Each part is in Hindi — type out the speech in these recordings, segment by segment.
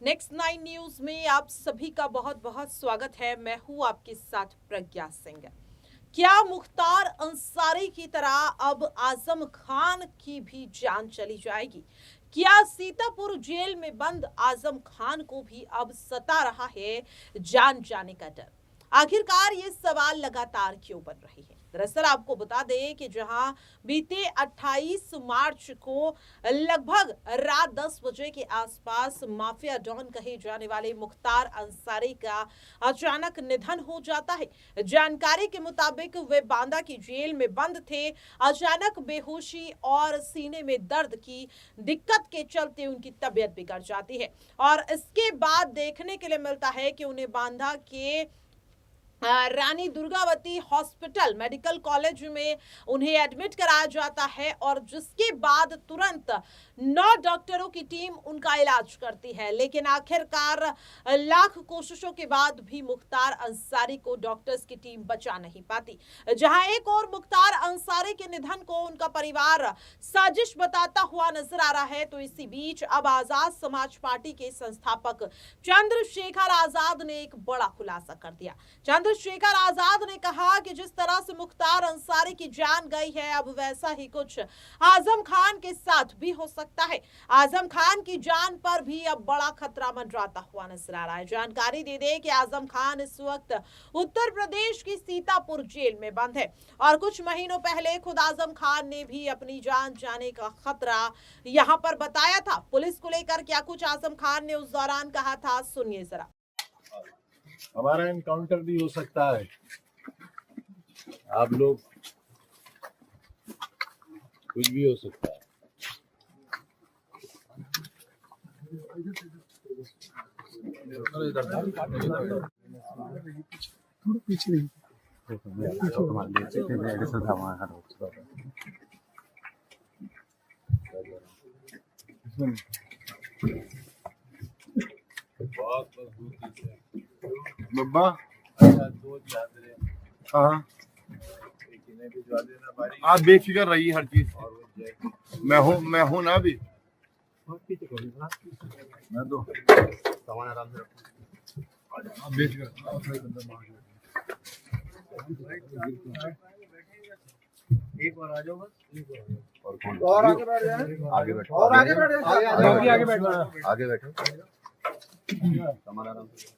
नेक्स्ट 9 न्यूज में आप सभी का बहुत बहुत स्वागत है। मैं हूं आपके साथ प्रज्ञा सिंह। क्या मुख्तार अंसारी की तरह अब आजम खान की भी जान चली जाएगी? क्या सीतापुर जेल में बंद आजम खान को भी अब सता रहा है जान जाने का डर? आखिरकार ये सवाल लगातार क्यों बन रहे हैं? दरअसल आपको बता दें कि जहां बीते 28 मार्च को लगभग रात 10 बजे के आसपास माफिया डॉन कहे जाने वाले मुख्तार अंसारी का अचानक निधन हो जाता है। जानकारी के मुताबिक वे बांदा की जेल में बंद थे। अचानक बेहोशी और सीने में दर्द की दिक्कत के चलते उनकी तबीयत बिगड़ जाती है और इसके बाद देखने के लिए मिलता है कि उन्हें बांदा के Rani Durgavati hospital medical college में उन्हें एडमिट कराया जाता है और जिसके बाद तुरंत 9 डॉक्टरों की टीम उनका इलाज करती है। लेकिन आखिरकार लाख कोशिशों के बाद भी मुख्तार अंसारी को डॉक्टर्स की टीम बचा नहीं पाती। जहां एक और मुख्तार अंसारी के निधन को उनका परिवार साजिश बताता हुआ नजर आ रहा है, तो इसी बीच अब आजाद समाज पार्टी के संस्थापक चंद्रशेखर आजाद ने एक बड़ा खुलासा कर दिया। चंद्रशेखर आजाद ने कहा कि जिस तरह से मुख्तार अंसारी की जान गई है, अब वैसा ही कुछ आजम खान के साथ भी हो सकता है। आजम खान की जान पर भी अब बड़ा खतरा मंडराता हुआ नजर आ रहा है। जानकारी दे दे कि आजम खान इस वक्त उत्तर प्रदेश की सीतापुर जेल में बंद है और कुछ महीनों पहले खुद आजम खान ने भी अपनी जान जाने का खतरा यहां पर बताया था। पुलिस को लेकर क्या कुछ आजम खान ने उस दौरान कहा था, सुनिए जरा। हमारा एनकाउंटर भी हो सकता है। आप लोग कुछ भी हो सकता है। थोड़ा पीछे नहीं बब्बा हाँ, आप बेफिक्र रहिए हर चीज। मैं हूँ ना अभी। मैं तो सामान आराम से रखो। आप बेफिक्र एक बार आ जाओ बस। और आगे बैठ जाए। आगे बैठो। और आगे बैठ जाए। आगे बैठो। आगे बैठो। सामान आराम से।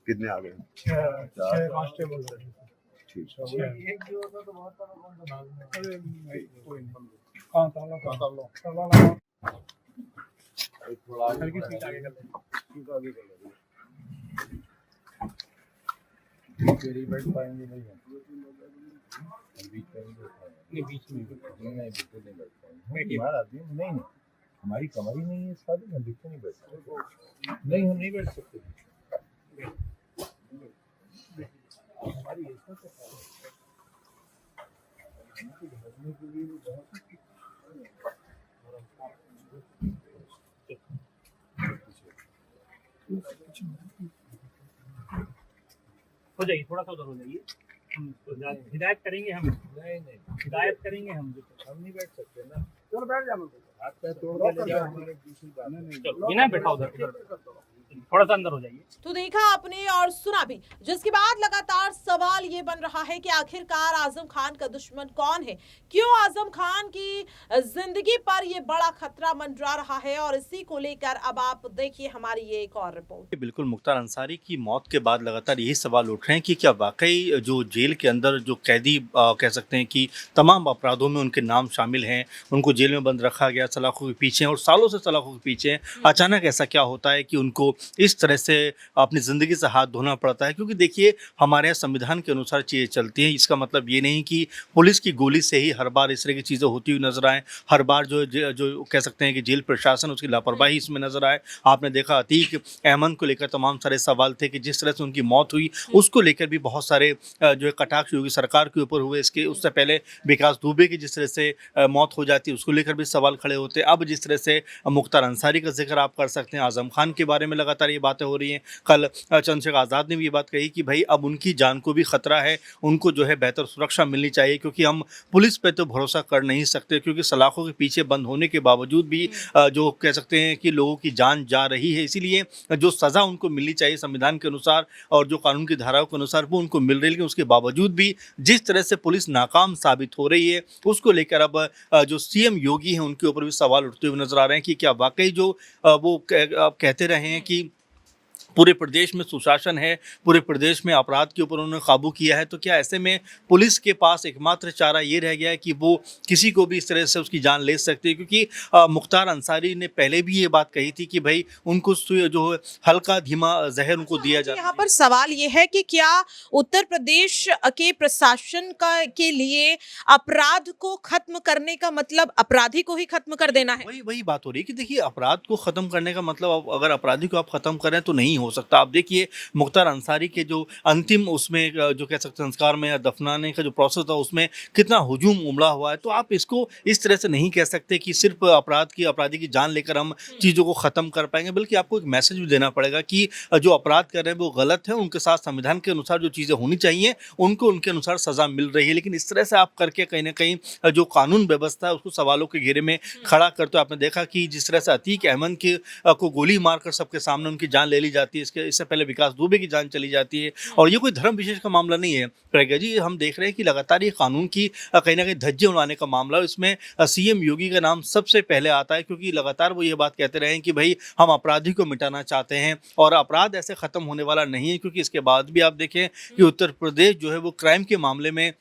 कितने आ गए? 6 कांस्टेबल। ठीक है। एक जो होता तो बहुत सारा कौन सा भाग में? अरे कोई नहीं। कहां ताला एक थोड़ा आगे सीट आगे कर ले। आगे कर ले। तेरी बैठ पाएंगे नहीं है। बीच में नहीं बिल्कुल नहीं बैठ पाएंगे। हमारा आदमी नहीं हमारी कमर ही नहीं है, इस शादी में बिल्कुल नहीं बैठ सकते। नहीं, हम नहीं बैठ सकते। हमारी ऐसा तो भरने के लिए बहुत हो जाइए, थोड़ा सा उधर हो जाइए। हम हिदायत करेंगे। हम नहीं हिदायत करेंगे। हम नहीं बैठ सकते ना। चलो बैठ जाओ। हाथ पैर तोड़ के ले जाओ, हमारे दूसरी बात नहीं। चलो बिना बैठा उधर थोड़ा सा अंदर हो जाइए। तो देखा आपने और सुना भी, जिसके बाद लगातार सवाल ये बन रहा है कि आखिरकार आजम खान का दुश्मन कौन है? क्यों आजम खान की जिंदगी पर ये बड़ा खतरा मंडरा रहा है? और इसी को लेकर अब आप देखिए हमारी ये एक और रिपोर्ट। बिल्कुल, मुख्तार अंसारी की मौत के बाद लगातार यही सवाल उठ रहे हैं कि क्या वाकई जो जेल के अंदर जो कैदी कह सकते हैं कि तमाम अपराधों में उनके नाम शामिल हैं, उनको जेल में बंद रखा गया, सलाखों के पीछे हैं और सालों से सलाखों के पीछे हैं। अचानक ऐसा क्या होता है कि उनको इस तरह से अपनी ज़िंदगी से हाथ धोना पड़ता है? क्योंकि देखिए, हमारे यहाँ संविधान के अनुसार चीज़ें चलती हैं। इसका मतलब ये नहीं कि पुलिस की गोली से ही हर बार इस तरह की चीज़ें होती हुई नजर आएँ। हर बार जो कह सकते हैं कि जेल प्रशासन उसकी लापरवाही इसमें नजर आए। आपने देखा अतीक अहमद को लेकर तमाम सारे सवाल थे कि जिस तरह से उनकी मौत हुई उसको लेकर भी बहुत सारे जो है कटाक्ष योगी सरकार के ऊपर हुए। इसके उससे पहले विकास दुबे की जिस तरह से मौत हो जाती है उसको लेकर भी सवाल खड़े होते। अब जिस तरह से मुख्तार अंसारी का जिक्र आप कर सकते हैं, आजम खान के बारे में लगातार लगातार ये बातें हो रही हैं। कल चंद्रशेखर आज़ाद ने भी ये बात कही कि भाई अब उनकी जान को भी खतरा है, उनको जो है बेहतर सुरक्षा मिलनी चाहिए, क्योंकि हम पुलिस पे तो भरोसा कर नहीं सकते, क्योंकि सलाखों के पीछे बंद होने के बावजूद भी जो कह सकते हैं कि लोगों की जान जा रही है। इसीलिए जो सज़ा उनको मिलनी चाहिए संविधान के अनुसार और जो कानून की धाराओं के अनुसार वो उनको मिल रही है, लेकिन उसके बावजूद भी जिस तरह से पुलिस नाकाम साबित हो रही है, उसको लेकर अब जो सीएम योगी हैं उनके ऊपर भी सवाल उठते हुए नजर आ रहे हैं कि क्या वाकई जो वो कहते रहे हैं कि पूरे प्रदेश में सुशासन है, पूरे प्रदेश में अपराध के ऊपर उन्होंने काबू किया है, तो क्या ऐसे में पुलिस के पास एकमात्र चारा ये रह गया है कि वो किसी को भी इस तरह से उसकी जान ले सकती है? क्योंकि मुख्तार अंसारी ने पहले भी ये बात कही थी कि भाई उनको जो है हल्का धीमा जहर उनको दिया जाता है। यहाँ पर सवाल ये है कि क्या उत्तर प्रदेश के प्रशासन के लिए अपराध को खत्म करने का मतलब अपराधी को ही खत्म कर देना है? वही बात हो रही है कि देखिए, अपराध को खत्म करने का मतलब अगर अपराधी को आप खत्म करें तो नहीं हो सकता। आप देखिए मुख्तार अंसारी के जो अंतिम उसमें जो कह सकते हैं संस्कार में या दफनाने का जो प्रोसेस था उसमें कितना हुजूम उमड़ा हुआ है, तो आप इसको इस तरह से नहीं कह सकते कि सिर्फ अपराधी की जान लेकर हम चीज़ों को ख़त्म कर पाएंगे, बल्कि आपको एक मैसेज भी देना पड़ेगा कि जो अपराध कर रहे हैं वो गलत है, उनके साथ संविधान के अनुसार जो चीज़ें होनी चाहिए उनको उनके अनुसार सज़ा मिल रही है। लेकिन इस तरह से आप करके कहीं ना कहीं जो कानून व्यवस्था है उसको सवालों के घेरे में खड़ा करते हो। आपने देखा कि जिस तरह से अतीक अहमद को गोली मारकर सबके सामने उनकी जान ले ली जाती है, इससे पहले विकास दुबे की जान चली जाती है, और ये कोई धर्म विशेष का मामला नहीं है प्रज्ञा जी। हम देख रहे हैं कि लगातार ये कानून की कहीं ना कहीं धज्जियां उड़ाने का मामला, इसमें सीएम योगी का नाम सबसे पहले आता है, क्योंकि लगातार वो ये बात कहते रहे हैं कि भाई हम अपराधी को मिटाना चाहते हैं और अपराध ऐसे खत्म होने वाला नहीं है, क्योंकि इसके बाद भी आप देखें कि उत्तर प्रदेश जो है वो क्राइम के मामले में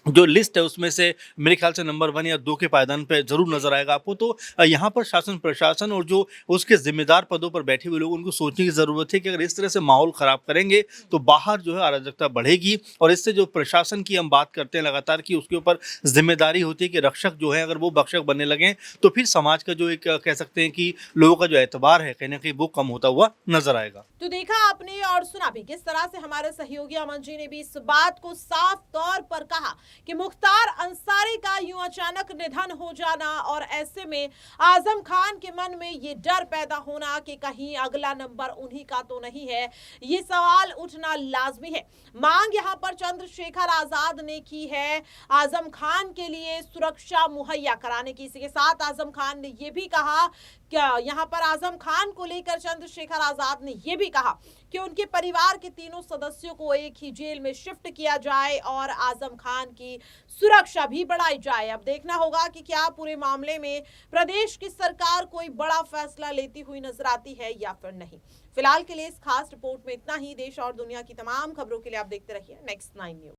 जो लिस्ट है उसमें से मेरे ख्याल से नंबर 1 या 2 के पायदान पे जरूर नजर आएगा आपको। तो यहाँ पर शासन प्रशासन और जो उसके जिम्मेदार पदों पर बैठे हुए लोग, उनको सोचने की ज़रूरत है कि अगर इस तरह से माहौल ख़राब करेंगे तो बाहर जो है अराजकता बढ़ेगी, और इससे जो प्रशासन की हम बात करते हैं लगातार कि उसके ऊपर जिम्मेदारी होती है कि रक्षक जो है अगर वो भक्षक बनने लगें तो फिर समाज का जो एक कह सकते हैं कि लोगों का जो एतबार है कहीं ना कहीं वो कम होता हुआ नजर आएगा। तो देखा आपने और सुना भी किस तरह से हमारे सहयोगी अमन जी ने भी इस बात को साफ तौर पर कहा कि मुख्तार अंसारी का यूं अचानक निधन हो जाना और ऐसे में आजम खान के मन में ये डर पैदा होना कि कहीं अगला नंबर उन्हीं का तो नहीं है, ये सवाल उठना लाजमी है। मांग यहाँ पर चंद्रशेखर आजाद ने की है आजम खान के लिए सुरक्षा मुहैया कराने की। इसी के साथ आजम खान ने ये भी कहा, क्या यहाँ पर आजम खान को लेकर चंद्रशेखर आजाद ने यह भी कहा कि उनके परिवार के तीनों सदस्यों को एक ही जेल में शिफ्ट किया जाए और आजम खान की सुरक्षा भी बढ़ाई जाए। अब देखना होगा कि क्या पूरे मामले में प्रदेश की सरकार कोई बड़ा फैसला लेती हुई नजर आती है या फिर नहीं। फिलहाल के लिए इस खास रिपोर्ट में इतना ही। देश और दुनिया की तमाम खबरों के लिए आप देखते रहिए नेक्स्ट 9 न्यूज।